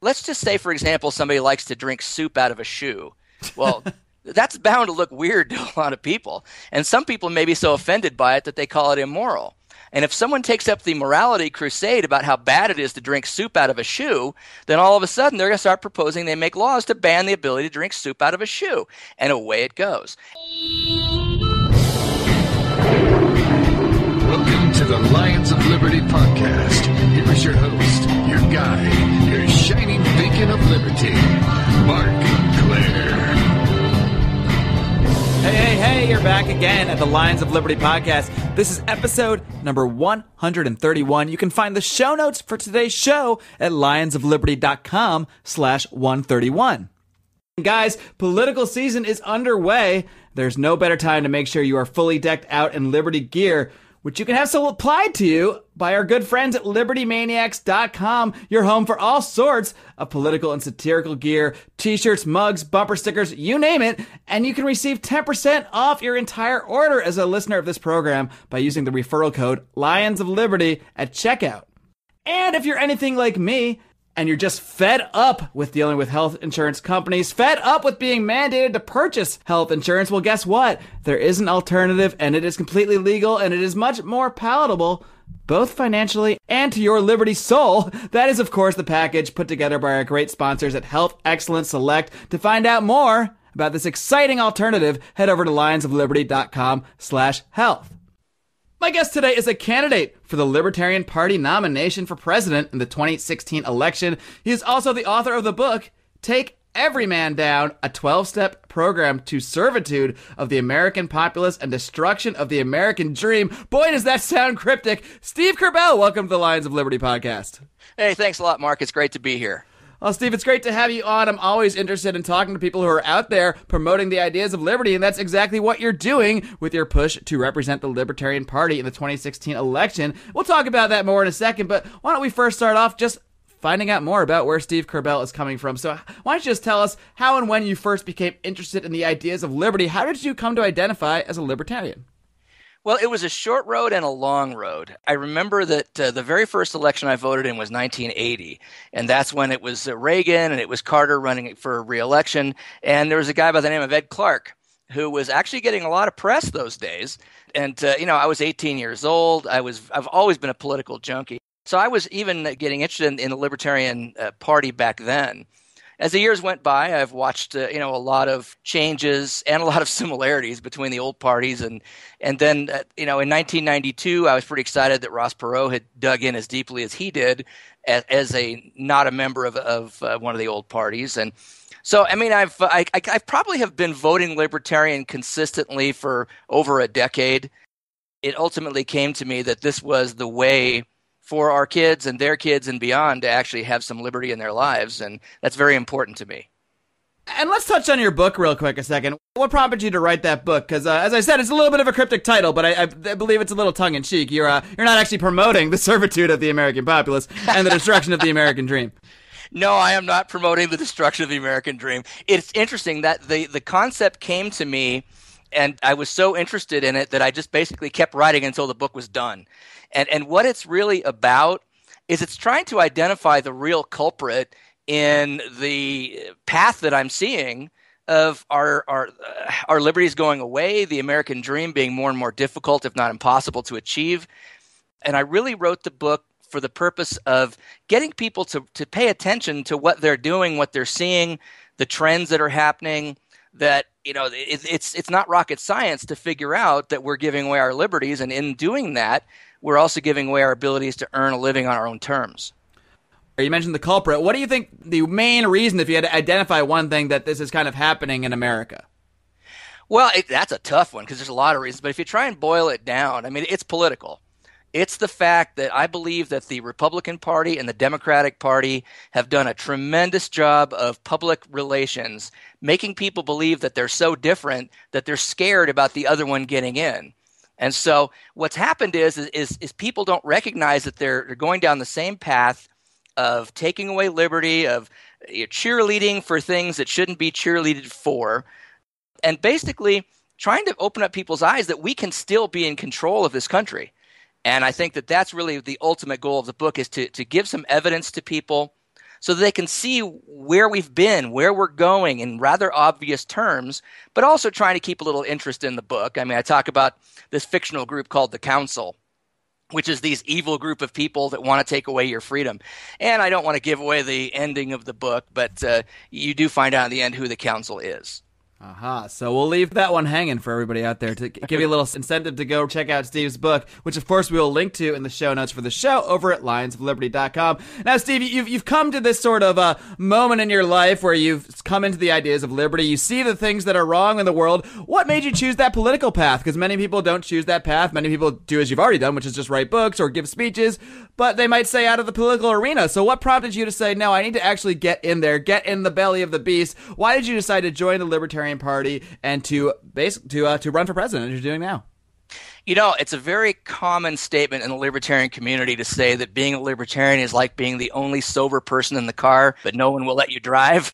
Let's just say, for example, somebody likes to drink soup out of a shoe. Well, that's bound to look weird to a lot of people. And some people may be so offended by it that they call it immoral. And if someone takes up the morality crusade about how bad it is to drink soup out of a shoe, then all of a sudden they're going to start proposing they make laws to ban the ability to drink soup out of a shoe. And away it goes. Welcome to the Lions of Liberty podcast. Here is your host, your guide, your shining beacon of liberty, Marc Clair. Hey, you're back again at the Lions of Liberty podcast. This is episode number 131. You can find the show notes for today's show at lionsofliberty.com/131. Guys, political season is underway. There's no better time to make sure you are fully decked out in Liberty gear, which you can have so applied to you by our good friends at LibertyManiacs.com, your home for all sorts of political and satirical gear, t-shirts, mugs, bumper stickers, you name it, and you can receive 10% off your entire order as a listener of this program by using the referral code Lions of Liberty at checkout. And if you're anything like me, and you're just fed up with dealing with health insurance companies, fed up with being mandated to purchase health insurance, well, guess what? There is an alternative, and it is completely legal, and it is much more palatable, both financially and to your Liberty soul. That is, of course, the package put together by our great sponsors at Health Excellence Select. To find out more about this exciting alternative, head over to lionsofliberty.com/health. My guest today is a candidate for the Libertarian Party nomination for president in the 2016 election. He is also the author of the book, Take Everyman Down, a 12-step program to servitude of the American Populace and Destruction of the American Dream. Boy, does that sound cryptic. Steve Kerbel, welcome to the Lions of Liberty podcast. Hey, thanks a lot, Mark. It's great to be here. Well, Steve, it's great to have you on. I'm always interested in talking to people who are out there promoting the ideas of liberty, and that's exactly what you're doing with your push to represent the Libertarian Party in the 2016 election. We'll talk about that more in a second, but why don't we first start off just finding out more about where Steve Kerbel is coming from. So why don't you just tell us how and when you first became interested in the ideas of liberty? How did you come to identify as a libertarian? Well, it was a short road and a long road. I remember that the very first election I voted in was 1980, and that's when it was Reagan and it was Carter running for re-election, and there was a guy by the name of Ed Clark who was actually getting a lot of press those days. And I was 18 years old. I've always been a political junkie, so I was even getting interested in the Libertarian Party back then. As the years went by, I've watched a lot of changes and a lot of similarities between the old parties, and then in 1992, I was pretty excited that Ross Perot had dug in as deeply as he did as a not a member of one of the old parties, and so I mean I probably have been voting Libertarian consistently for over a decade. It ultimately came to me that this was the way for our kids and their kids and beyond to actually have some liberty in their lives, and that's very important to me. And let's touch on your book real quick a second. What prompted you to write that book? Because as I said, it's a little bit of a cryptic title, but I believe it's a little tongue-in-cheek. You're not actually promoting the servitude of the American populace and the destruction of the American dream. No, I am not promoting the destruction of the American dream. It's interesting that the concept came to me, and I was so interested in it that I just basically kept writing until the book was done. And what it's really about is it's trying to identify the real culprit in the path that I'm seeing of our liberties going away, the American dream being more and more difficult, if not impossible, to achieve. And I really wrote the book for the purpose of getting people to pay attention to what they're doing, what they're seeing, the trends that are happening, that it's not rocket science to figure out that we're giving away our liberties, and in doing that, we're also giving away our abilities to earn a living on our own terms. You mentioned the culprit. What do you think the main reason, if you had to identify one thing, that this is kind of happening in America? Well, that's a tough one because there's a lot of reasons. But if you try and boil it down, I mean, it's political. It's the fact that I believe that the Republican Party and the Democratic Party have done a tremendous job of public relations, making people believe that they're so different that they're scared about the other one getting in. And so what's happened is people don't recognize that they're going down the same path of taking away liberty, of cheerleading for things that shouldn't be cheerleaded for, and basically trying to open up people's eyes that we can still be in control of this country. And I think that that's really the ultimate goal of the book, is to give some evidence to people so that they can see where we've been, where we're going in rather obvious terms, but also trying to keep a little interest in the book. I mean, I talk about this fictional group called the Council, which is these evil group of people that want to take away your freedom. And I don't want to give away the ending of the book, but you do find out in the end who the Council is. Aha. So we'll leave that one hanging for everybody out there to give you a little incentive to go check out Steve's book, which of course we will link to in the show notes for the show over at lionsofliberty.com. Now, Steve, you've come to this sort of moment in your life where you've come into the ideas of liberty. You see the things that are wrong in the world. What made you choose that political path? Because many people don't choose that path. Many people do as you've already done, which is just write books or give speeches, but they might stay out of the political arena. So what prompted you to say, no, I need to actually get in there, get in the belly of the beast? Why did you decide to join the Libertarian Party and to run for president as you're doing now? You know, it's a very common statement in the libertarian community to say that being a libertarian is like being the only sober person in the car, but no one will let you drive.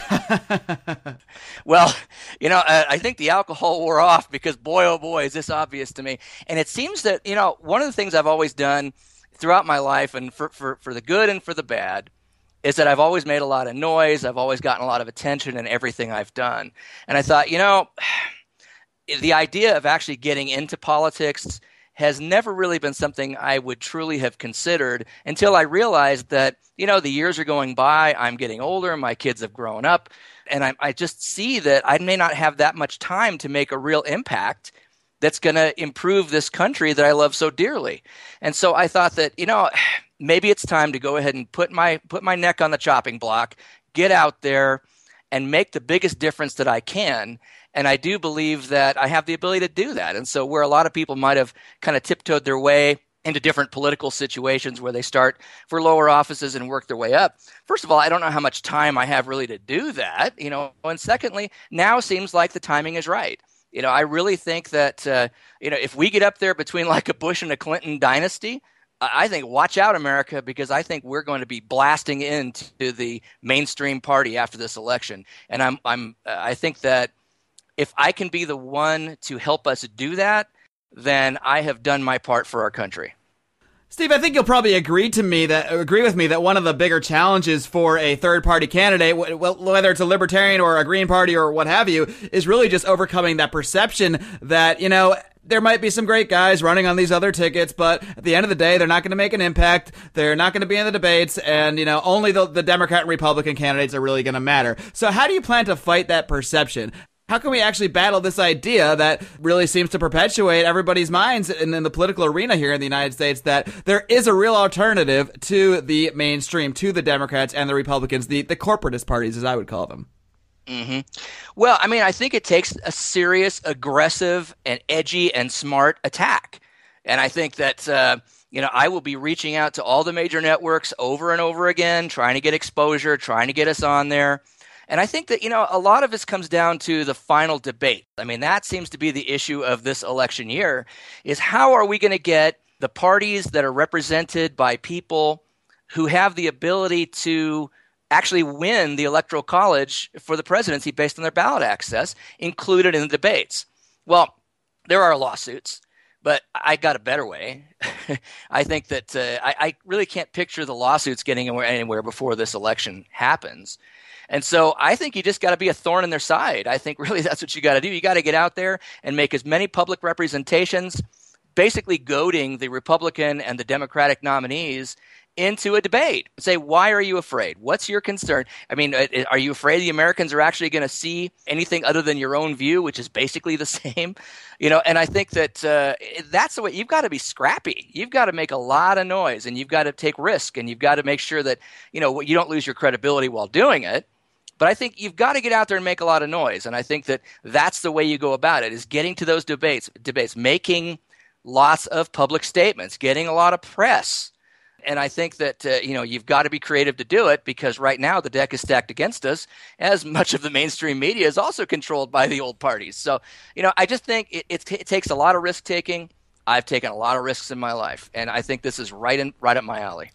Well, you know, I think the alcohol wore off because boy, oh boy, is this obvious to me. And it seems that, you know, one of the things I've always done throughout my life, and for the good and for the bad, is that I've always made a lot of noise. I've always gotten a lot of attention in everything I've done. And I thought, you know, the idea of actually getting into politics has never really been something I would truly have considered until I realized that, you know, the years are going by, I'm getting older, my kids have grown up, and I just see that I may not have that much time to make a real impact that's going to improve this country that I love so dearly. And so I thought that, you know, maybe it's time to go ahead and put my neck on the chopping block, get out there, and make the biggest difference that I can. And I do believe that I have the ability to do that. And so where a lot of people might have kind of tiptoed their way into different political situations where they start for lower offices and work their way up. First of all, I don't know how much time I have really to do that, you know. And secondly, now seems like the timing is right. You know, I really think that, you know, if we get up there between like a Bush and a Clinton dynasty, I think watch out, America, because I think we're going to be blasting into the mainstream party after this election. And I think that if I can be the one to help us do that, then I have done my part for our country. Steve, I think you'll probably agree with me that one of the bigger challenges for a third-party candidate, whether it's a Libertarian or a Green Party or what have you, is really just overcoming that perception that, you know, there might be some great guys running on these other tickets, but at the end of the day, they're not going to make an impact. They're not going to be in the debates, and, you know, only the Democrat and Republican candidates are really going to matter. So how do you plan to fight that perception? How can we actually battle this idea that really seems to perpetuate everybody's minds in the political arena here in the United States, that there is a real alternative to the mainstream, to the Democrats and the Republicans, the corporatist parties, as I would call them? Mm-hmm. Well, I mean, I think it takes a serious, aggressive, and edgy and smart attack. And I think that, you know, I will be reaching out to all the major networks over and over again, trying to get exposure, trying to get us on there. And I think that, you know, a lot of this comes down to the final debate. I mean, that seems to be the issue of this election year, is how are we going to get the parties that are represented by people who have the ability to actually win the Electoral College for the presidency based on their ballot access included in the debates? Well, there are lawsuits, but I got a better way. I think that I really can't picture the lawsuits getting anywhere before this election happens. And so I think you just got to be a thorn in their side. I think really that's what you got to do. You got to get out there and make as many public representations, basically goading the Republican and the Democratic nominees into a debate. Say, why are you afraid? What's your concern? I mean, are you afraid the Americans are actually going to see anything other than your own view, which is basically the same? You know, and I think that that's the way. You've got to be scrappy. You've got to make a lot of noise, and you've got to take risk, and you've got to make sure that, you know, you don't lose your credibility while doing it. But I think you've got to get out there and make a lot of noise. And I think that that's the way you go about it, is getting to those debates, making lots of public statements, getting a lot of press. And I think that, you know, you've got to be creative to do it, because right now the deck is stacked against us, as much of the mainstream media is also controlled by the old parties. So, you know, I just think it takes a lot of risk taking. I've taken a lot of risks in my life, and I think this is right up my alley.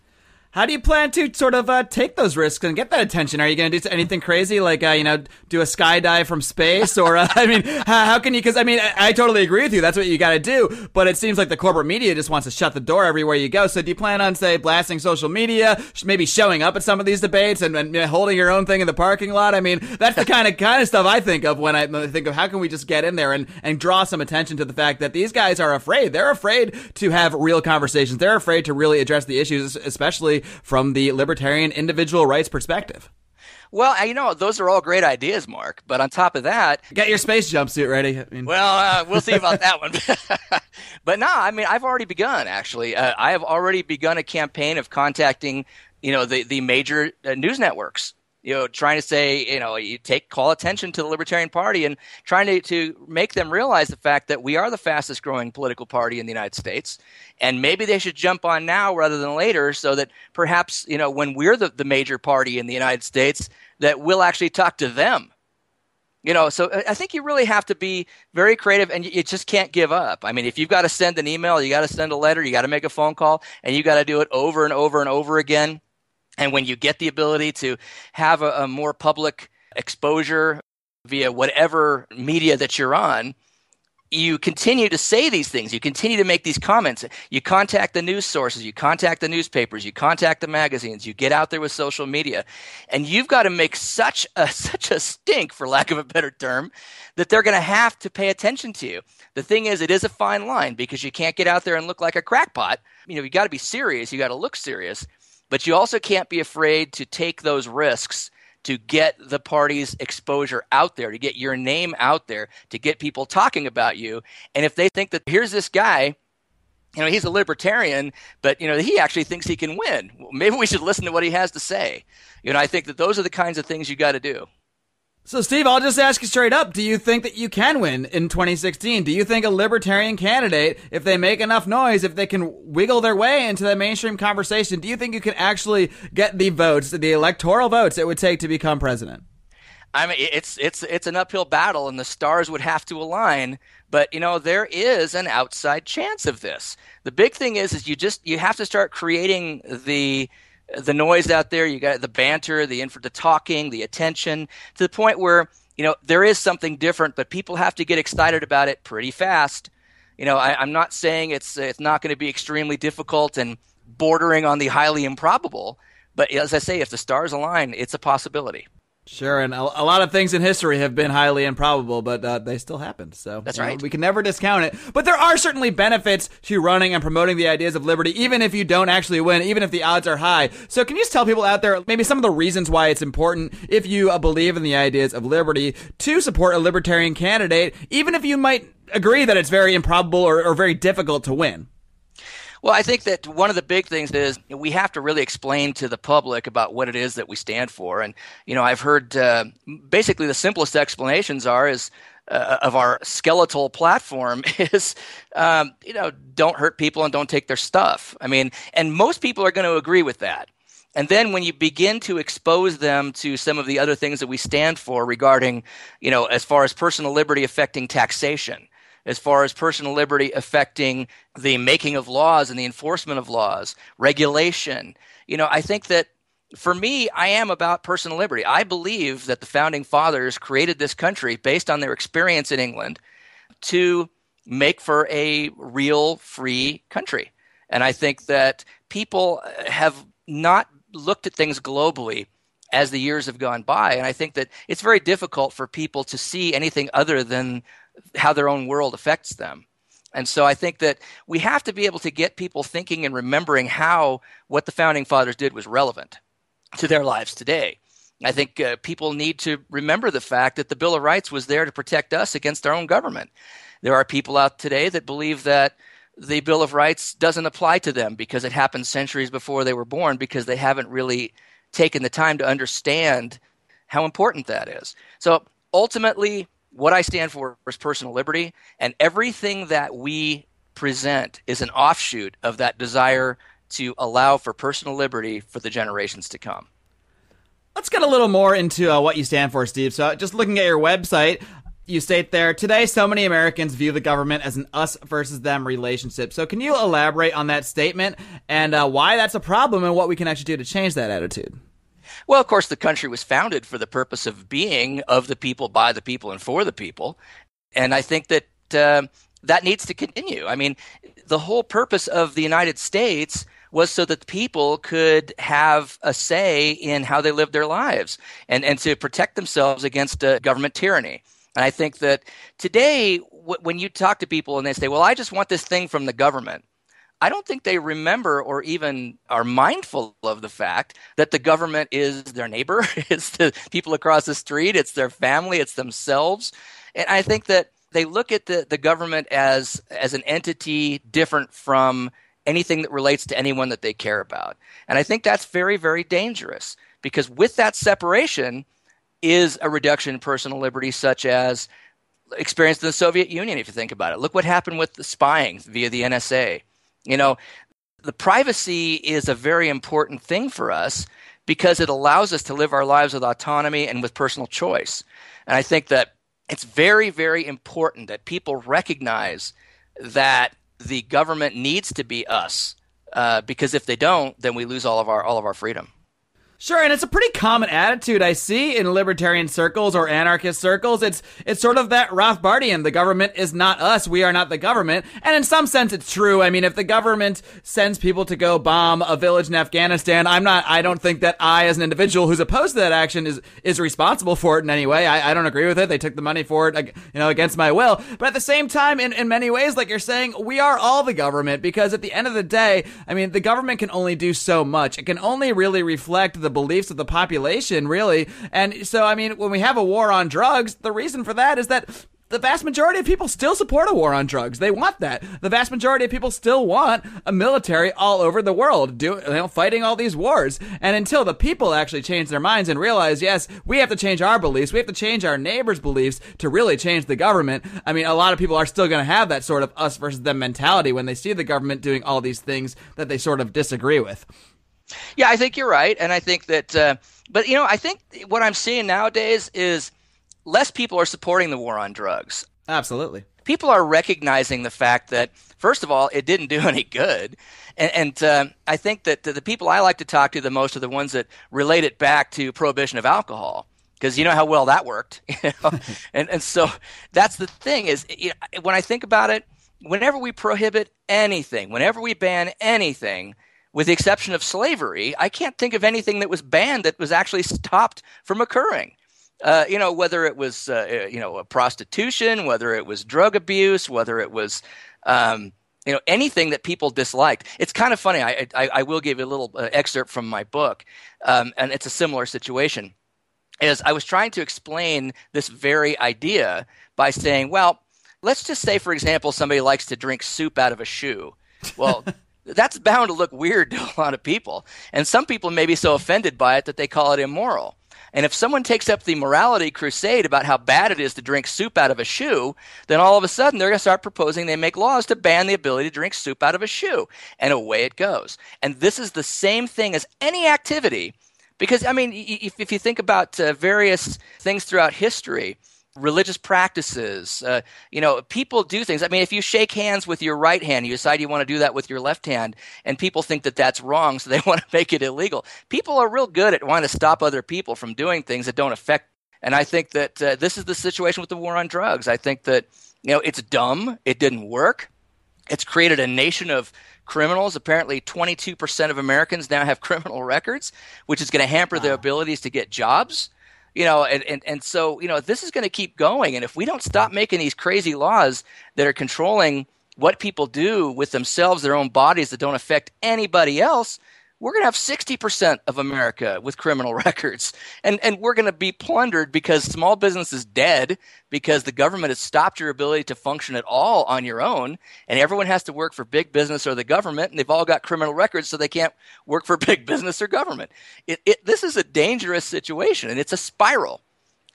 How do you plan to sort of take those risks and get that attention? Are you going to do anything crazy like, do a skydive from space? Or, how can you? Because, I totally agree with you. That's what you got to do. But it seems like the corporate media just wants to shut the door everywhere you go. So do you plan on, say, blasting social media, maybe showing up at some of these debates and holding your own thing in the parking lot? That's the kind of stuff I think of when I think of how can we just get in there and draw some attention to the fact that these guys are afraid. They're afraid to have real conversations. They're afraid to really address the issues, especially from the libertarian individual rights perspective. Well, those are all great ideas, Mark. But on top of that, get your space jumpsuit ready. We'll see about that one. But no, I've already begun. Actually, I have already begun a campaign of contacting, the major news networks. Trying to say, call attention to the Libertarian Party and trying to make them realize the fact that we are the fastest growing political party in the United States. And maybe they should jump on now rather than later so that perhaps, when we're the major party in the United States, that we'll actually talk to them. So I think you really have to be very creative and you just can't give up. If you've got to send an email, you got to send a letter, you got to make a phone call, and you got to do it over and over and over again. And when you get the ability to have a more public exposure via whatever media that you're on, you continue to say these things. You continue to make these comments. You contact the news sources. You contact the newspapers. You contact the magazines. You get out there with social media. And you've got to make such a stink, for lack of a better term, that they're going to have to pay attention to you. The thing is, it is a fine line because you can't get out there and look like a crackpot. You got to be serious. You got to look serious. But you also can't be afraid to take those risks to get the party's exposure out there, to get your name out there, to get people talking about you. And if they think that here's this guy, he's a libertarian, but, he actually thinks he can win, well, maybe we should listen to what he has to say. I think that those are the kinds of things you got to do. So, Steve, I'll just ask you straight up. Do you think that you can win in 2016? Do you think a libertarian candidate, if they make enough noise, if they can wiggle their way into the mainstream conversation, do you think you can actually get the votes, the electoral votes it would take to become president? It's an uphill battle, and the stars would have to align. But, there is an outside chance of this. The big thing is you have to start creating the noise out there. You got the banter, the talking, the attention, to the point where, there is something different, but people have to get excited about it pretty fast. I'm not saying it's not going to be extremely difficult and bordering on the highly improbable, but as I say, if the stars align, it's a possibility. Sure, and a lot of things in history have been highly improbable, but they still happened. So that's right. We can never discount it. But there are certainly benefits to running and promoting the ideas of liberty, even if you don't actually win, even if the odds are high. So can you just tell people out there maybe some of the reasons why it's important, if you believe in the ideas of liberty, to support a libertarian candidate, even if you might agree that it's very improbable or very difficult to win? Well, I think that one of the big things is we have to really explain to the public about what it is that we stand for. And, I've heard basically the simplest explanations of our skeletal platform is, don't hurt people and don't take their stuff. And most people are going to agree with that. And then when you begin to expose them to some of the other things that we stand for regarding, as far as personal liberty affecting taxation, as far as personal liberty affecting the making of laws and the enforcement of laws, regulation. I think that for me, I am about personal liberty. I believe that the founding fathers created this country based on their experience in England to make for a real free country. And I think that people have not looked at things globally as the years have gone by. And I think that it's very difficult for people to see anything other than how their own world affects them. And so I think that we have to be able to get people thinking and remembering how what the founding fathers did was relevant to their lives today. I think people need to remember the fact that the Bill of Rights was there to protect us against our own government. There are people out today that believe that the Bill of Rights doesn't apply to them because it happened centuries before they were born, because they haven't really taken the time to understand how important that is. So ultimately, what I stand for is personal liberty, and everything that we present is an offshoot of that desire to allow for personal liberty for the generations to come. Let's get a little more into what you stand for, Steve. So just looking at your website, You state there, today so many Americans view the government as an us versus them relationship. So can you elaborate on that statement and why that's a problem and what we can actually do to change that attitude? Well, of course, the country was founded for the purpose of being of the people, by the people, and for the people. And I think that that needs to continue. I mean, the whole purpose of the United States was so that people could have a say in how they live their lives and to protect themselves against government tyranny. And I think that today, when you talk to people and they say, well, I just want this thing from the government, I don't think they remember or even are mindful of the fact that the government is their neighbor, it's the people across the street, it's their family, it's themselves. And I think that they look at the government as an entity different from anything that relates to anyone that they care about. And I think that's very, very dangerous, because with that separation is a reduction in personal liberty, such as experienced in the Soviet Union, if you think about it. Look what happened with the spying via the NSA. You know, the privacy is a very important thing for us because it allows us to live our lives with autonomy and with personal choice. And I think that it's very, very important that people recognize that the government needs to be us, because if they don't, then we lose all of our freedom. Sure, and it's a pretty common attitude I see in libertarian circles or anarchist circles. It's sort of that Rothbardian, the government is not us, we are not the government. And in some sense it's true. I mean, if the government sends people to go bomb a village in Afghanistan, I don't think that I, as an individual who's opposed to that action, is responsible for it in any way. I don't agree with it. They took the money for it, against my will. But at the same time, in many ways, like you're saying, we are all the government, because at the end of the day, I mean, the government can only do so much. It can only really reflect the beliefs of the population, really. And so, I mean, when we have a war on drugs, the reason for that is that the vast majority of people still support a war on drugs. They want that. The vast majority of people still want a military all over the world fighting all these wars. And until the people actually change their minds and realize, yes, we have to change our beliefs, we have to change our neighbors' beliefs to really change the government. I mean, a lot of people are still going to have that sort of us versus them mentality when they see the government doing all these things that they sort of disagree with. Yeah, I think you're right. And I think that, but I think what I'm seeing nowadays is less people are supporting the war on drugs. Absolutely. People are recognizing the fact that, first of all, it didn't do any good. And I think that the people I like to talk to the most are the ones that relate it back to prohibition of alcohol, because you know how well that worked. And so that's the thing is, when I think about it, whenever we prohibit anything, whenever we ban anything, with the exception of slavery, I can't think of anything that was banned that was actually stopped from occurring. Whether it was, prostitution, whether it was drug abuse, whether it was, anything that people disliked. It's kind of funny. I will give you a little excerpt from my book, and it's a similar situation. As I was trying to explain this very idea by saying, well, let's just say, for example, somebody likes to drink soup out of a shoe. Well, that's bound to look weird to a lot of people. And some people may be so offended by it that they call it immoral. And if someone takes up the morality crusade about how bad it is to drink soup out of a shoe, then all of a sudden they're going to start proposing they make laws to ban the ability to drink soup out of a shoe. And away it goes. And this is the same thing as any activity. Because, I mean, if you think about various things throughout history, religious practices, people do things. I mean, if you shake hands with your right hand, you decide you want to do that with your left hand, and people think that that's wrong, so they want to make it illegal. People are real good at wanting to stop other people from doing things that don't affect. And I think that this is the situation with the war on drugs. I think that, it's dumb. It didn't work. It's created a nation of criminals. Apparently 22% of Americans now have criminal records, which is going to hamper their abilities to get jobs. So, this is going to keep going. And if we don't stop making these crazy laws that are controlling what people do with themselves, their own bodies, that don't affect anybody else, we're going to have 60% of America with criminal records. And we're going to be plundered because small business is dead, because the government has stopped your ability to function at all on your own. And everyone has to work for big business or the government, and they've all got criminal records, so they can't work for big business or government. This is a dangerous situation, and it's a spiral.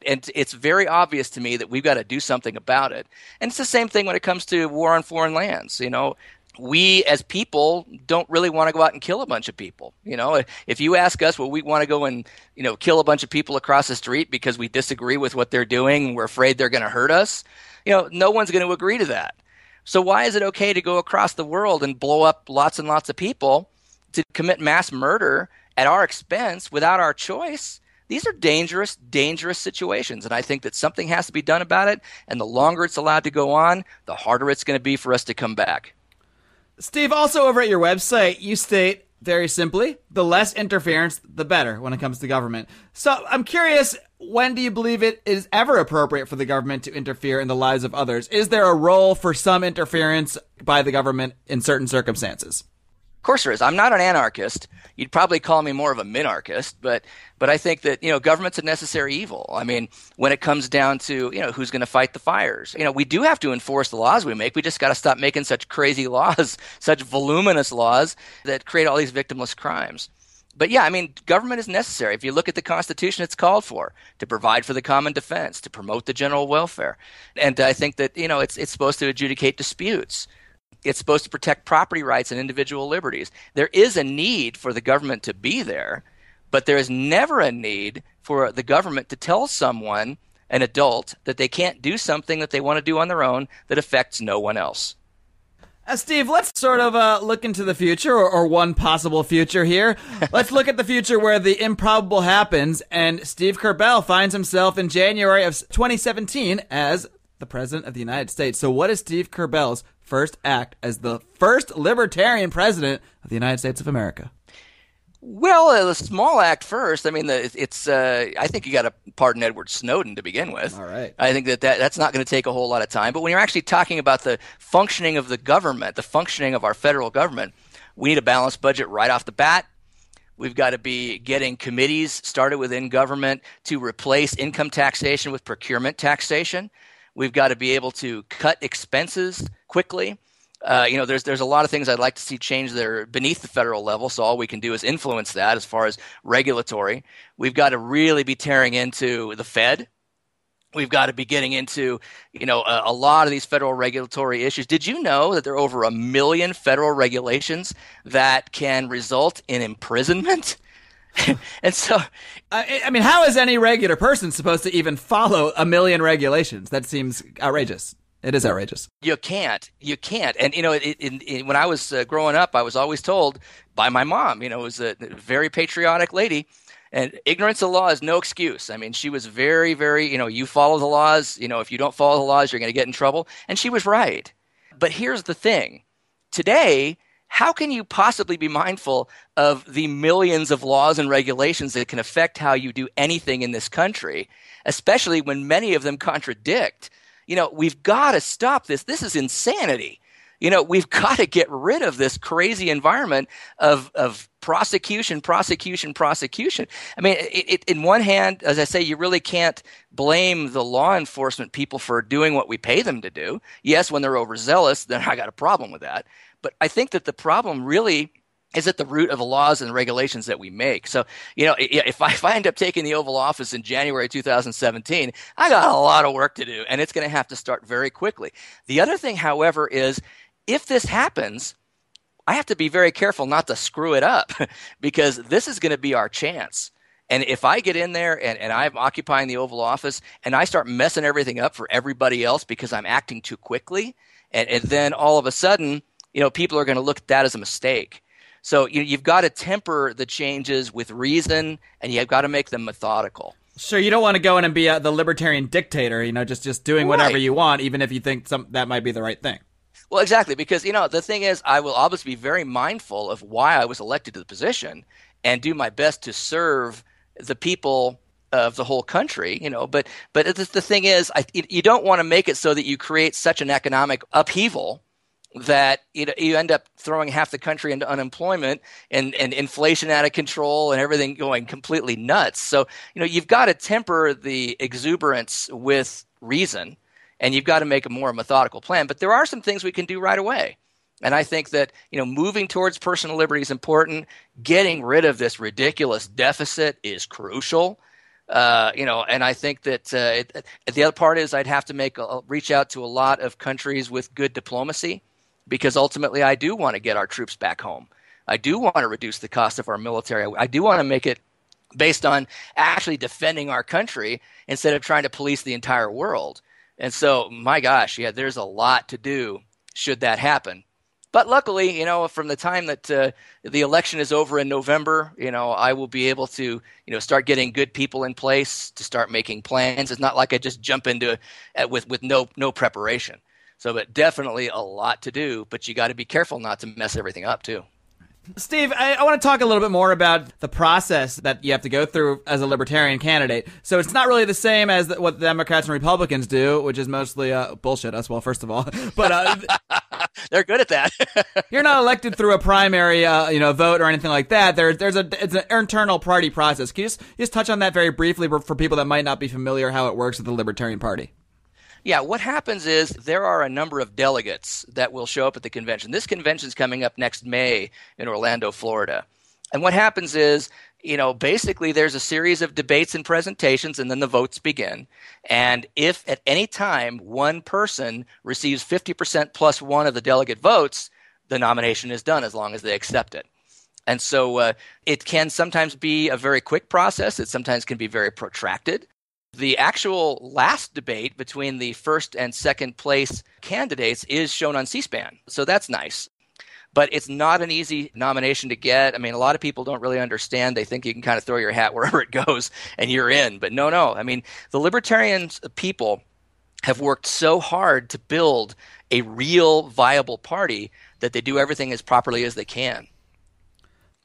And it's very obvious to me that we've got to do something about it. And it's the same thing when it comes to war on foreign lands. we as people don't really want to go out and kill a bunch of people. If you ask us, well, we want to go and, kill a bunch of people across the street because we disagree with what they're doing and we're afraid they're going to hurt us, no one's going to agree to that. So why is it okay to go across the world and blow up lots and lots of people, to commit mass murder at our expense without our choice? These are dangerous, dangerous situations. And I think that something has to be done about it. And the longer it's allowed to go on, the harder it's going to be for us to come back. Steve, also over at your website, you state very simply, the less interference, the better when it comes to government. So I'm curious, when do you believe it is ever appropriate for the government to interfere in the lives of others? Is there a role for some interference by the government in certain circumstances? Of course there is. I'm not an anarchist. You'd probably call me more of a minarchist, but I think that, government's a necessary evil. I mean, when it comes down to, who's going to fight the fires, we do have to enforce the laws we make. We just got to stop making such crazy laws, such voluminous laws that create all these victimless crimes. But yeah, I mean, government is necessary. If you look at the Constitution, it's called for to provide for the common defense, to promote the general welfare. And I think that, it's supposed to adjudicate disputes. It's supposed to protect property rights and individual liberties. There is a need for the government to be there, but there is never a need for the government to tell someone, an adult, that they can't do something that they want to do on their own that affects no one else. Steve, let's sort of look into the future, or one possible future here. Let's look at the future where the improbable happens, and Steve Kerbel finds himself in January of 2017 as the President of the United States. So what is Steve Kerbel's first act as the first Libertarian President of the United States of America? Well, a small act first. I mean, I think you got to pardon Edward Snowden to begin with. All right. I think that's not going to take a whole lot of time. But when you're actually talking about the functioning of the government, the functioning of our federal government, we need a balanced budget right off the bat. We've got to be getting committees started within government to replace income taxation with procurement taxation. We've got to be able to cut expenses quickly. There's a lot of things I'd like to see change that are beneath the federal level, so all we can do is influence that as far as regulatory. We've got to really be tearing into the Fed. We've got to be getting into, a lot of these federal regulatory issues. Did you know that there are over 1 million federal regulations that can result in imprisonment? And so, I mean, how is any regular person supposed to even follow 1 million regulations? That seems outrageous. It is outrageous. You can't. And, when I was growing up, I was always told by my mom, was a very patriotic lady, and ignorance of law is no excuse. I mean, she was very, very, you follow the laws. If you don't follow the laws, you're going to get in trouble. And she was right. But here's the thing. Today, how can you possibly be mindful of the millions of laws and regulations that can affect how you do anything in this country, especially when many of them contradict? We've got to stop this. This is insanity. We've got to get rid of this crazy environment of prosecution. I mean, in one hand, as I say, you really can't blame the law enforcement people for doing what we pay them to do. Yes, when they're overzealous, then I got a problem with that. But I think that the problem really is at the root of the laws and regulations that we make. So, if I end up taking the Oval Office in January 2017, I got a lot of work to do, and it's going to have to start very quickly. The other thing, however, is if this happens, I have to be very careful not to screw it up because this is going to be our chance. And if I get in there and I'm occupying the Oval Office and I start messing everything up for everybody else because I'm acting too quickly, and then all of a sudden, people are going to look at that as a mistake. So you've got to temper the changes with reason, and you've got to make them methodical. Sure, you don't want to go in and be the libertarian dictator, just doing whatever you want, even if you think that might be the right thing. Well, exactly, because, the thing is, I will obviously be very mindful of why I was elected to the position and do my best to serve the people of the whole country, But the thing is, you don't want to make it so that you create such an economic upheaval that you end up throwing half the country into unemployment and inflation out of control and everything going completely nuts. So, you've got to temper the exuberance with reason, and you've got to make a more methodical plan. But there are some things we can do right away. And I think that, moving towards personal liberty is important. Getting rid of this ridiculous deficit is crucial. And I think that the other part is I'd have to reach out to a lot of countries with good diplomacy because ultimately I do want to get our troops back home. I do want to reduce the cost of our military. I do want to make it based on actually defending our country instead of trying to police the entire world. And so, my gosh, yeah, there's a lot to do should that happen. But luckily, from the time that the election is over in November, I will be able to, start getting good people in place to start making plans. It's not like I just jump into it with no preparation. So, but definitely a lot to do, but you got to be careful not to mess everything up too. Steve, I want to talk a little bit more about the process that you have to go through as a Libertarian candidate. So it's not really the same as what the Democrats and Republicans do, which is mostly bullshit us, well, first of all. But they're good at that. You're not elected through a primary vote or anything like that. It's an internal party process. Can you just touch on that very briefly for people that might not be familiar how it works with the Libertarian Party? Yeah, what happens is there are a number of delegates that will show up at the convention. This convention is coming up next May in Orlando, Florida. And what happens is, basically there's a series of debates and presentations, and then the votes begin. And if at any time one person receives 50% plus one of the delegate votes, the nomination is done as long as they accept it. And so it can sometimes be a very quick process. It sometimes can be very protracted. The actual last debate between the first and second place candidates is shown on C-SPAN. So that's nice. But it's not an easy nomination to get. I mean, a lot of people don't really understand. They think you can kind of throw your hat wherever it goes and you're in. But no. I mean, the Libertarian people have worked so hard to build a real viable party that they do everything as properly as they can.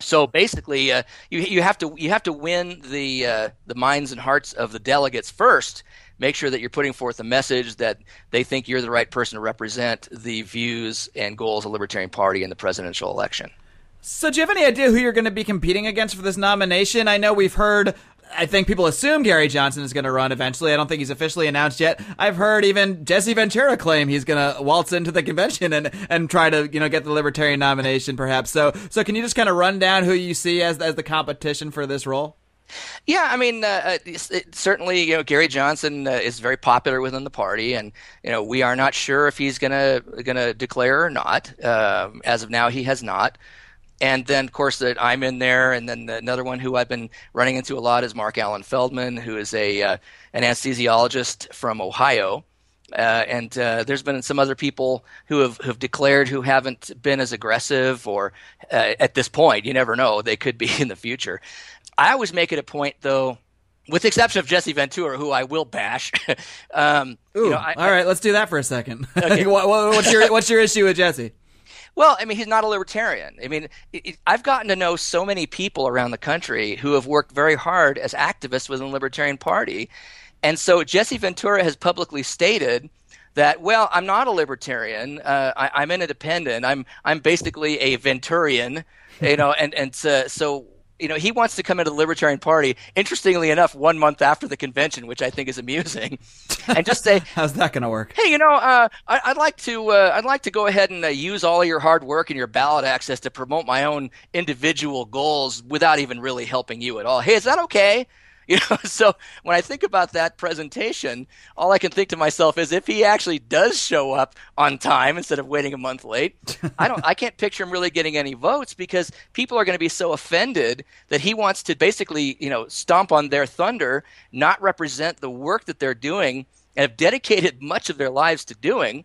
So basically, you have to win the minds and hearts of the delegates first. Make sure that you're putting forth a message that they think you're the right person to represent the views and goals of the Libertarian Party in the presidential election. So do you have any idea who you're going to be competing against for this nomination? I know I think people assume Gary Johnson is going to run eventually. I don't think he's officially announced yet. I've heard even Jesse Ventura claim he's going to waltz into the convention and try to, get the Libertarian nomination perhaps. So can you just kind of run down who you see as the competition for this role? Yeah, I mean, certainly, Gary Johnson is very popular within the party, and we are not sure if he's gonna declare or not. As of now, he has not. And then, of course, that I'm in there, and then another one who I've been running into a lot is Mark Allen Feldman, who is an anesthesiologist from Ohio. And there's been some other people who have declared who haven't been as aggressive, or at this point, you never know, they could be in the future. I always make it a point, though, with the exception of Jesse Ventura, who I will bash. All right, let's do that for a second. Okay. What's your issue with Jesse? Well, I mean, he's not a libertarian. I mean, I've gotten to know so many people around the country who have worked very hard as activists within the Libertarian Party. And so Jesse Ventura has publicly stated that, well, I'm not a libertarian. I'm an independent. I'm basically a Venturian, so he wants to come into the Libertarian Party, interestingly enough, 1 month after the convention, which I think is amusing, and just say, how's that going to work? Hey, I'd like to go ahead and use all of your hard work and your ballot access to promote my own individual goals without even really helping you at all. Hey, is that okay? So when I think about that presentation, all I can think to myself is if he actually does show up on time instead of waiting a month late, I can't picture him really getting any votes, because people are going to be so offended that he wants to basically, stomp on their thunder, not represent the work that they're doing and have dedicated much of their lives to doing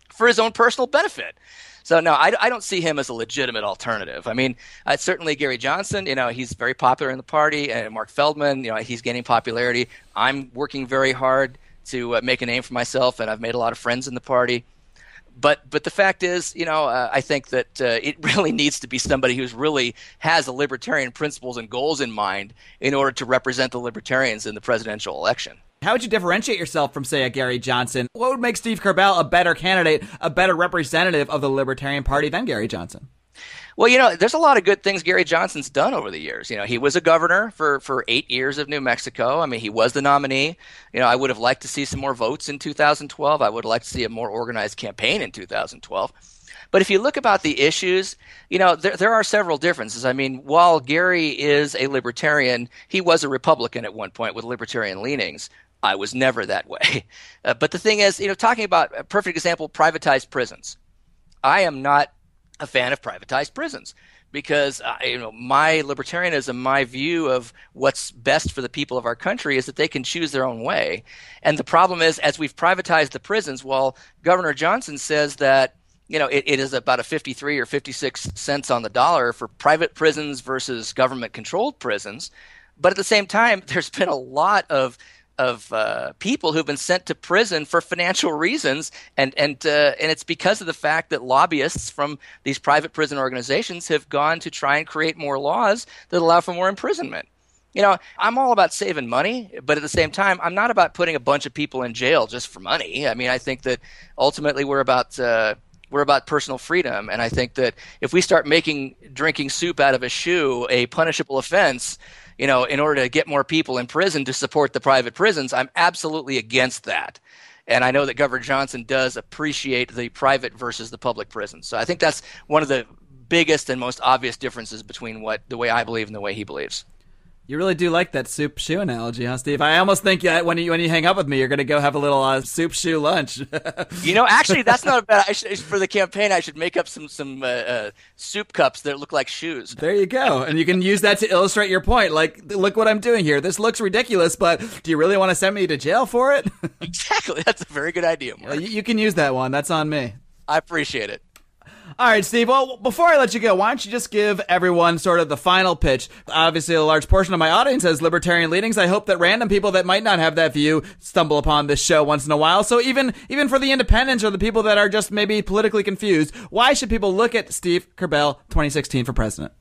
for his own personal benefit. So, no, I don't see him as a legitimate alternative. I mean, certainly Gary Johnson, he's very popular in the party, and Mark Feldman, he's gaining popularity. I'm working very hard to make a name for myself, and I've made a lot of friends in the party. But the fact is, I think that it really needs to be somebody who's really has the libertarian principles and goals in mind in order to represent the libertarians in the presidential election. How would you differentiate yourself from, say, a Gary Johnson? What would make Steve Kerbel a better candidate, a better representative of the Libertarian Party than Gary Johnson? Well, there's a lot of good things Gary Johnson's done over the years. He was a governor for 8 years of New Mexico. I mean, he was the nominee. I would have liked to see some more votes in 2012. I would have liked to see a more organized campaign in 2012. But if you look about the issues, there are several differences. I mean, while Gary is a libertarian, he was a Republican at one point with libertarian leanings. I was never that way. But the thing is, talking about a perfect example, privatized prisons. I am not a fan of privatized prisons because my libertarianism, my view of what's best for the people of our country is that they can choose their own way. And the problem is, as we've privatized the prisons, while Governor Johnson says that it is about a 53 or 56 cents on the dollar for private prisons versus government-controlled prisons, but at the same time, there's been a lot of people who've been sent to prison for financial reasons, and it's because of the fact that lobbyists from these private prison organizations have gone to try and create more laws that allow for more imprisonment. I'm all about saving money, but at the same time, I'm not about putting a bunch of people in jail just for money. I mean, I think that ultimately we're about personal freedom, and I think that if we start making drinking soup out of a shoe a punishable offense, in order to get more people in prison to support the private prisons, I'm absolutely against that. And I know that Governor Johnson does appreciate the private versus the public prisons. So I think that's one of the biggest and most obvious differences between the way I believe and the way he believes. You really do like that soup shoe analogy, huh, Steve? I almost think when you hang up with me, you're going to go have a little soup shoe lunch. Actually, that's not a bad. For the campaign, I should make up some soup cups that look like shoes. There you go, and you can use that to illustrate your point. Like, look what I'm doing here. This looks ridiculous, but do you really want to send me to jail for it? Exactly. That's a very good idea, Mark. You can use that one. That's on me. I appreciate it. All right, Steve. Well, before I let you go, why don't you just give everyone sort of the final pitch? Obviously, a large portion of my audience has libertarian leanings. I hope that random people that might not have that view stumble upon this show once in a while. So even for the independents or the people that are just maybe politically confused, why should people look at Steve Kerbel 2016 for president?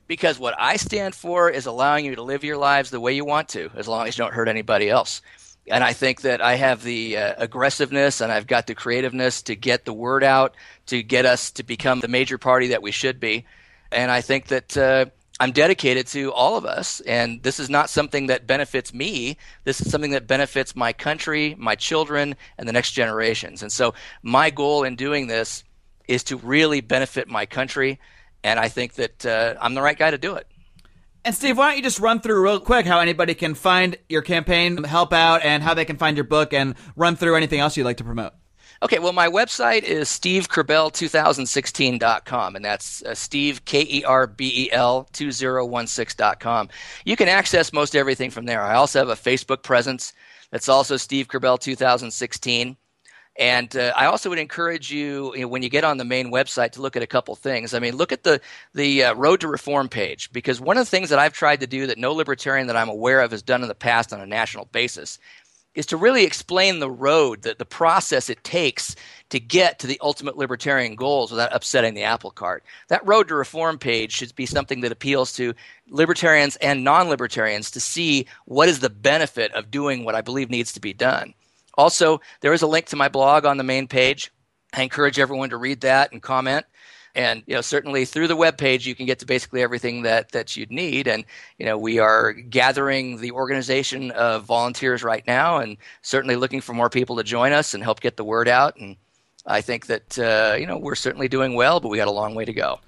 Because what I stand for is allowing you to live your lives the way you want to, as long as you don't hurt anybody else. And I think that I have the aggressiveness and I've got the creativeness to get the word out, to get us to become the major party that we should be. And I think that I'm dedicated to all of us. And this is not something that benefits me. This is something that benefits my country, my children, and the next generations. And so my goal in doing this is to really benefit my country. And I think that I'm the right guy to do it. And Steve, why don't you just run through real quick how anybody can find your campaign, help out, and how they can find your book, and run through anything else you'd like to promote. Okay, well, my website is stevekerbel2016.com, and that's Steve, Kerbel 2016.com. You can access most everything from there. I also have a Facebook presence that's also Steve Kerbel 2016. And I also would encourage you, when you get on the main website, to look at a couple things. I mean, look at the Road to Reform page, because one of the things that I've tried to do that no libertarian that I'm aware of has done in the past on a national basis is to really explain the road, the process it takes to get to the ultimate libertarian goals without upsetting the apple cart. That Road to Reform page should be something that appeals to libertarians and non-libertarians to see what is the benefit of doing what I believe needs to be done. Also, there is a link to my blog on the main page. I encourage everyone to read that and comment. And certainly through the webpage, you can get to basically everything that you'd need. And we are gathering the organization of volunteers right now, and certainly looking for more people to join us and help get the word out. And I think that we're certainly doing well, but we got a long way to go.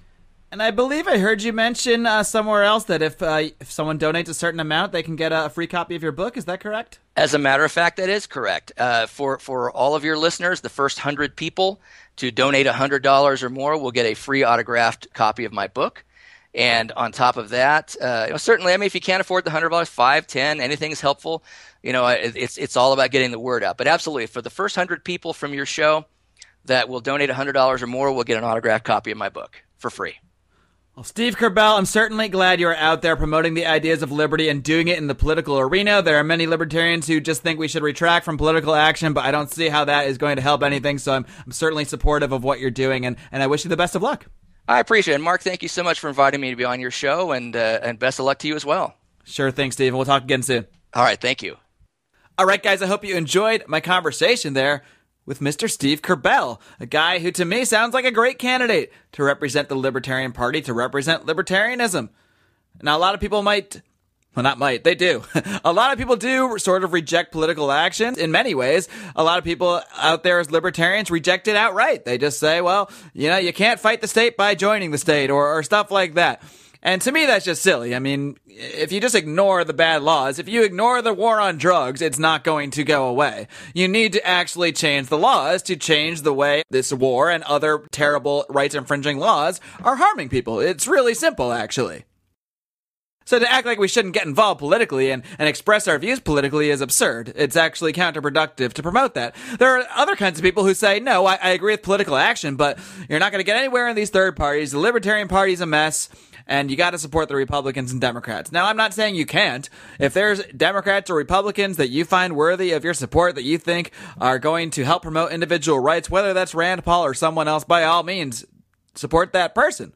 And I believe I heard you mention somewhere else that if someone donates a certain amount, they can get a free copy of your book. Is that correct? As a matter of fact, that is correct. For all of your listeners, the first 100 people to donate $100 or more will get a free autographed copy of my book. And on top of that, certainly, I mean, if you can't afford the $100, $5, $10, anything is helpful. It's all about getting the word out. But absolutely, for the first 100 people from your show that will donate $100 or more, will get an autographed copy of my book for free. Well, Steve Kerbel, I'm certainly glad you're out there promoting the ideas of liberty and doing it in the political arena. There are many libertarians who just think we should retract from political action, but I don't see how that is going to help anything, so I'm certainly supportive of what you're doing, and I wish you the best of luck. I appreciate it. Mark, thank you so much for inviting me to be on your show, and best of luck to you as well. Sure thing, Steve, and we'll talk again soon. All right, thank you. All right, guys, I hope you enjoyed my conversation there with Mr. Steve Kerbel, a guy who to me sounds like a great candidate to represent the Libertarian Party, to represent libertarianism. Now, a lot of people they do. A lot of people do sort of reject political action in many ways. A lot of people out there as libertarians reject it outright. They just say, well, you can't fight the state by joining the state or stuff like that. And to me, that's just silly. I mean, if you just ignore the bad laws, if you ignore the war on drugs, it's not going to go away. You need to actually change the laws to change the way this war and other terrible rights-infringing laws are harming people. It's really simple, actually. So to act like we shouldn't get involved politically and express our views politically is absurd. It's actually counterproductive to promote that. There are other kinds of people who say, no, I agree with political action, but you're not going to get anywhere in these third parties. The Libertarian Party's a mess, and you got to support the Republicans and Democrats. Now, I'm not saying you can't. If there's Democrats or Republicans that you find worthy of your support, that you think are going to help promote individual rights, whether that's Rand Paul or someone else, by all means, support that person.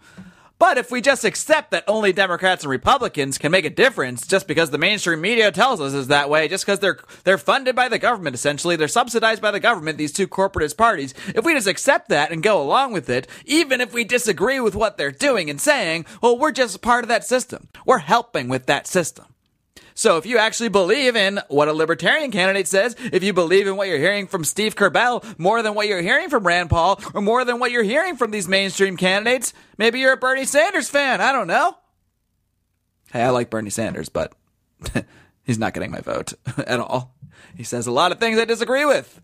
But if we just accept that only Democrats and Republicans can make a difference just because the mainstream media tells us is that way, just because they're funded by the government, essentially, they're subsidized by the government, these two corporatist parties, if we just accept that and go along with it, even if we disagree with what they're doing and saying, well, we're just part of that system. We're helping with that system. So if you actually believe in what a Libertarian candidate says, if you believe in what you're hearing from Steve Kerbel more than what you're hearing from Rand Paul, or more than what you're hearing from these mainstream candidates, maybe you're a Bernie Sanders fan. I don't know. Hey, I like Bernie Sanders, but he's not getting my vote at all. He says a lot of things I disagree with.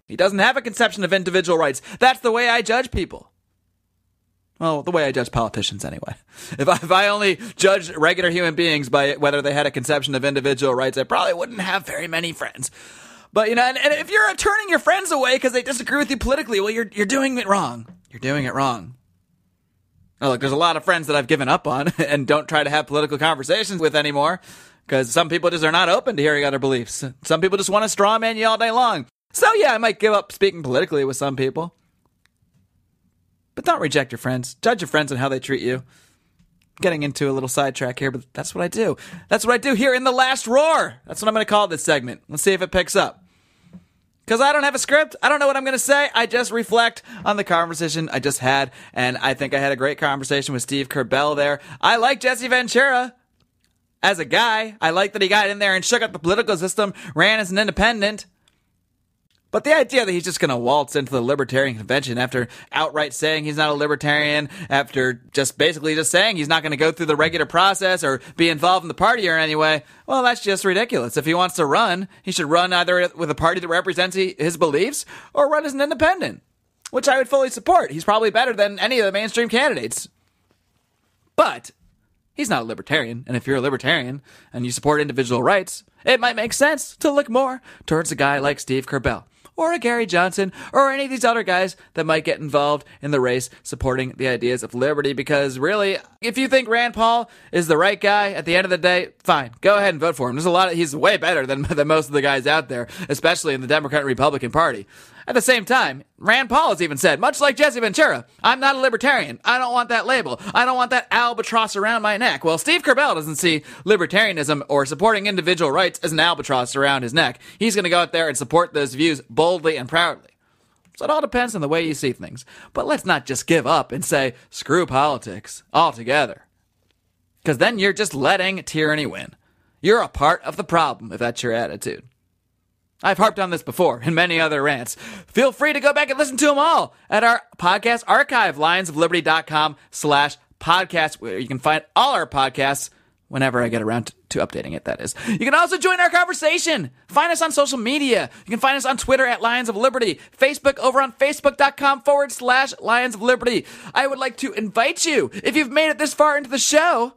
He doesn't have a conception of individual rights. That's the way I judge people. Well, the way I judge politicians, anyway. If I only judged regular human beings by whether they had a conception of individual rights, I probably wouldn't have very many friends. But, you know, and if you're turning your friends away because they disagree with you politically, well, you're doing it wrong. You're doing it wrong. Now, look, there's a lot of friends that I've given up on and don't try to have political conversations with anymore because some people just are not open to hearing other beliefs. Some people just want to straw man you all day long. So, yeah, I might give up speaking politically with some people. But don't reject your friends. Judge your friends on how they treat you. Getting into a little sidetrack here, but that's what I do. That's what I do here in The Last Roar. That's what I'm going to call this segment. Let's see if it picks up. Because I don't have a script. I don't know what I'm going to say. I just reflect on the conversation I just had. And I think I had a great conversation with Steve Kerbel there. I like Jesse Ventura as a guy. I like that he got in there and shook up the political system, ran as an independent. But the idea that he's just going to waltz into the Libertarian Convention after outright saying he's not a Libertarian, after just basically just saying he's not going to go through the regular process or be involved in the party or anyway, well, that's just ridiculous. If he wants to run, he should run either with a party that represents his beliefs or run as an independent, which I would fully support. He's probably better than any of the mainstream candidates. But he's not a Libertarian, and if you're a Libertarian and you support individual rights, it might make sense to look more towards a guy like Steve Kerbel. Or a Gary Johnson, or any of these other guys that might get involved in the race supporting the ideas of liberty. Because really, if you think Rand Paul is the right guy at the end of the day, fine, go ahead and vote for him. He's way better than most of the guys out there, especially in the Democrat and Republican Party. At the same time, Rand Paul has even said, much like Jesse Ventura, I'm not a libertarian. I don't want that label. I don't want that albatross around my neck. Well, Steve Kerbel doesn't see libertarianism or supporting individual rights as an albatross around his neck. He's going to go out there and support those views boldly and proudly. So it all depends on the way you see things. But let's not just give up and say, screw politics altogether. Because then you're just letting tyranny win. You're a part of the problem if that's your attitude. I've harped on this before in many other rants. Feel free to go back and listen to them all at our podcast archive, lionsofliberty.com/podcast, where you can find all our podcasts whenever I get around to updating it, that is. You can also join our conversation. Find us on social media. You can find us on Twitter at Lions of Liberty, Facebook over on facebook.com/Lions of Liberty. I would like to invite you, if you've made it this far into the show,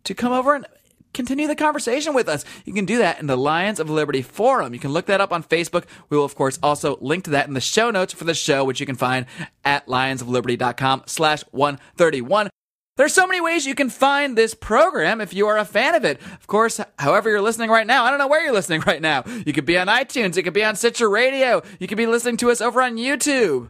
to come over and continue the conversation with us. You can do that in the Lions of Liberty forum. You can look that up on Facebook. We will, of course, also link to that in the show notes for the show, which you can find at lionsofliberty.com/131. There's so many ways you can find this program if you are a fan of it. Of course, however you're listening right now, I don't know where you're listening right now. You could be on iTunes. You could be on Stitcher Radio. You could be listening to us over on YouTube.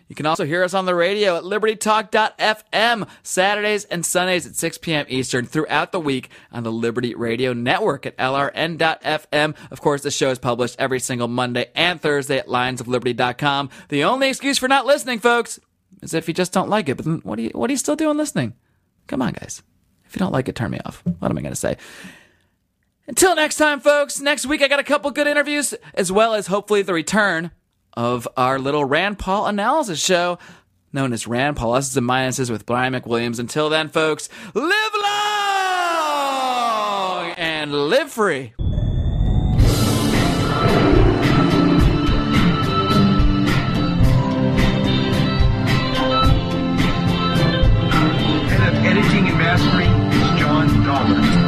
You can also hear us on the radio at libertytalk.fm Saturdays and Sundays at 6 p.m. Eastern throughout the week on the Liberty Radio Network at lrn.fm. Of course, the show is published every single Monday and Thursday at lionsofliberty.com. The only excuse for not listening, folks, is if you just don't like it. But then what are you still doing listening? Come on, guys. If you don't like it, turn me off. What am I going to say? Until next time, folks. Next week, I got a couple good interviews, as well as hopefully the return of our little Rand Paul analysis show. known as Rand, Pluses and Minuses with Brian McWilliams. Until then, folks, live long and live free. Editing and mastering is John Dahmer.